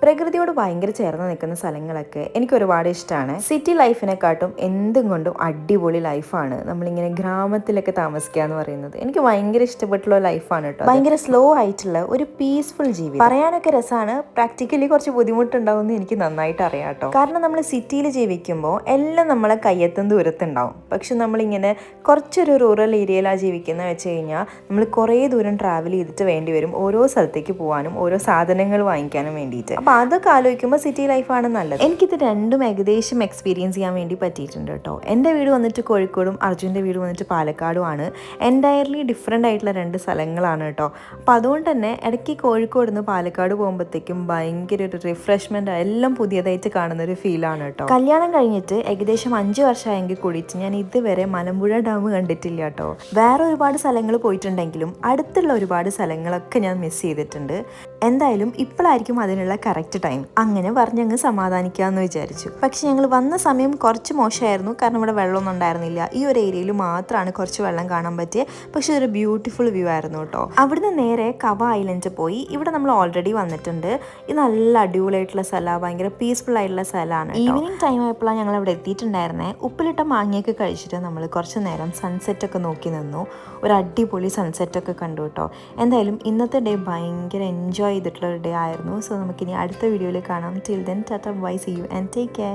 പ്രകൃതിയോട് ഭയങ്കര ചേർന്ന് നിൽക്കുന്ന സ്ഥലങ്ങളൊക്കെ എനിക്ക് ഒരുപാട് ഇഷ്ടമാണ്. സിറ്റി ലൈഫിനെക്കാട്ടും എന്തും കൊണ്ടും അടിപൊളി ലൈഫാണ് നമ്മളിങ്ങനെ ഗ്രാമത്തിലൊക്കെ താമസിക്കുക എന്ന് പറയുന്നത്. എനിക്ക് ഭയങ്കര ഇഷ്ടപ്പെട്ടുള്ള ലൈഫാണ് കേട്ടോ. ഭയങ്കര സ്ലോ ആയിട്ടുള്ള ഒരു പീസ്ഫുൾ ജീവിതം. പറയാനൊക്കെ രസമാണ്, പ്രാക്ടിക്കലി കുറച്ച് ബുദ്ധിമുട്ടുണ്ടാവുമെന്ന് എനിക്ക് നന്നായിട്ട് അറിയാം കേട്ടോ. കാരണം നമ്മൾ സിറ്റിയിൽ ജീവിക്കുമ്പോൾ എല്ലാം നമ്മളെ കയ്യെത്തും ദൂരത്തുണ്ടാവും. പക്ഷെ നമ്മളിങ്ങനെ കുറച്ചൊരു റൂറൽ ഏരിയയിലാണ് ജീവിക്കുന്നത് വെച്ച് കഴിഞ്ഞാൽ നമ്മൾ കുറേ ദൂരം ട്രാവൽ ചെയ്തിട്ട് വേണ്ടി വരും ഓരോ സ്ഥലത്തേക്ക് പോകാനും ഓരോ സാധനങ്ങൾ വാങ്ങിക്കാനും വേണ്ടിയിട്ട്. അപ്പോൾ അതൊക്കെ ആലോചിക്കുമ്പോൾ സിറ്റി ലൈഫാണ് നല്ലത്. എനിക്കിത് രണ്ടും ഏകദേശം എക്സ്പീരിയൻസ് ചെയ്യാൻ വേണ്ടി പറ്റിയിട്ടുണ്ട് കേട്ടോ. എൻ്റെ വീട് വന്നിട്ട് കോഴിക്കോടും അർജുൻ്റെ വീട് വന്നിട്ട് പാലക്കാടുമാണ്. എൻറ്റയർലി ഡിഫറെൻ്റ് ആയിട്ടുള്ള രണ്ട് സ്ഥലങ്ങളാണ് കേട്ടോ. അപ്പോൾ അതുകൊണ്ട് തന്നെ ഇടയ്ക്ക് കോഴിക്കോട് നിന്ന് പാലക്കാട് പോകുമ്പോഴത്തേക്കും ഭയങ്കര ഒരു റിഫ്രഷ്മെൻ്റ് എല്ലാം പുതിയതായിട്ട് കാണുന്നൊരു ഫീലാണ് കേട്ടോ. കല്യാണം കഴിഞ്ഞിട്ട് ഏകദേശം 5 വർഷമായെങ്കിൽ കൂടിയിട്ട് ഞാൻ ഇതുവരെ മലമ്പുഴ ഡാം കണ്ടിട്ടില്ല കേട്ടോ. വേറെ ഒരുപാട് സ്ഥലങ്ങൾ പോയിട്ടുണ്ടെങ്കിലും അടുത്തുള്ള ഒരുപാട് സ്ഥലങ്ങളൊക്കെ ഞാൻ മിസ് ചെയ്തിട്ടുണ്ട്. എന്തായാലും ഇപ്പോഴായിരിക്കും അതിനുള്ള കറക്റ്റ് ടൈം. അങ്ങനെ പറഞ്ഞങ്ങ് സമാധാനിക്കാമെന്ന് വിചാരിച്ചു. പക്ഷെ ഞങ്ങൾ വന്ന സമയം കുറച്ച് മോശമായിരുന്നു. കാരണം ഇവിടെ വെള്ളമൊന്നും ഉണ്ടായിരുന്നില്ല. ഈ ഒരു ഏരിയയിൽ മാത്രമാണ് കുറച്ച് വെള്ളം കാണാൻ പറ്റിയ. പക്ഷെ ഒരു ബ്യൂട്ടിഫുൾ വ്യൂ ആയിരുന്നു കേട്ടോ. അവിടുന്ന് നേരെ കവ ഐലൻഡ് പോയി. ഇവിടെ നമ്മൾ ഓൾറെഡി വന്നിട്ടുണ്ട്. ഇത് നല്ല അടിപൊളിയായിട്ടുള്ള സ്ഥലമാണ്, ഭയങ്കര പീസ്ഫുൾ ആയിട്ടുള്ള സ്ഥലമാണ്. ഈവനിങ് ടൈം ആയപ്പോഴാണ് ഞങ്ങൾ അവിടെ എത്തിയിട്ടുണ്ടായിരുന്നത്. ഉപ്പിലിട്ട മാങ്ങയൊക്കെ കഴിച്ചിട്ട് നമ്മൾ കുറച്ച് നേരം സൺസെറ്റൊക്കെ നോക്കി നിന്നു. ഒരു അടിപൊളി സൺസെറ്റൊക്കെ കണ്ടു കേട്ടോ. എന്തായാലും ഇന്നത്തെ ഡേ ഭയങ്കര എൻജോയ് ചെയ്തിട്ടുള്ള ഒരു ഡേ ആയിരുന്നു. സോ നമുക്കിനി അടുത്ത വീഡിയോയിൽ കാണാം. Till then tata bye, see you and take care.